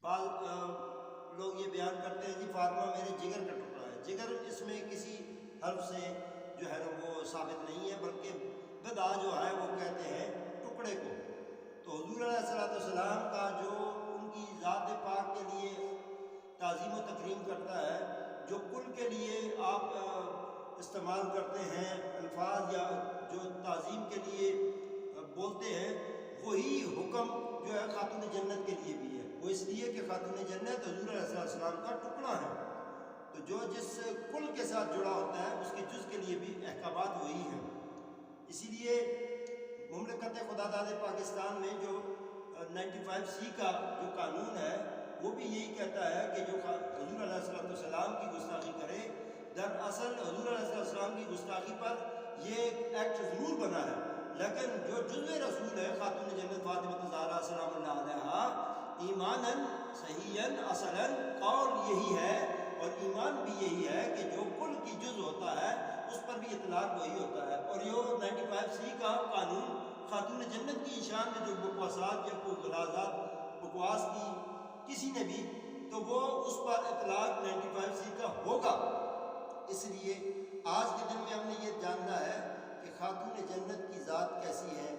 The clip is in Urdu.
بعض لوگ یہ بیان کرتے ہیں جی فاطمہ میرے جگر کا ٹکڑا ہے. جگر اس میں کسی حرف سے جو ہے نا وہ ثابت نہیں ہے، بلکہ بدا جو ہے وہ کہتے ہیں ٹکڑے کو. تو حضور علیہ الصلوۃ والسلام کا جو ان کی ذات پاک کے لیے تعظیم و تکریم کرتا ہے، جو کل کے لیے آپ استعمال کرتے ہیں الفاظ یا جو تعظیم کے لیے بولتے ہیں، وہی حکم جو ہے خاتون جنت کے لیے بھی ہے. وہ اس لیے کہ خاتون جنت حضور علیہ السلام کا ٹکڑا ہے، تو جو جس کل کے ساتھ جڑا ہوتا ہے اس کے جز کے لیے بھی احکامات وہی ہیں. اسی لیے مملکت خدا داد پاکستان میں جو 95C کا جو قانون ہے وہ بھی یہی کہتا ہے کہ جو حضور علیہ السلام کی گستاخی کرے، دراصل حضور علیہ السلام کی گستاخی پر یہ ایکٹ ضرور بنا ہے، لیکن جو جزو رسول ہے خاتون جنت فاطمہ الزہرا سلام اللہ علیہا، ایماناً صحیحاً اصلاً قول یہی ہے اور ایمان بھی یہی ہے کہ جو کل کی جز ہوتا ہے اس پر بھی اطلاق وہی ہوتا ہے. اور یہ 95C کا قانون خاتون جنت کی شان میں جو بکواسات یا غلازات بکواس کی کسی نے بھی، تو وہ اس پر اطلاق 95C کا ہوگا. اس لیے آج کے دن میں ہم نے یہ جاننا ہے کہ خاتون جنت کی ذات کیسی ہے.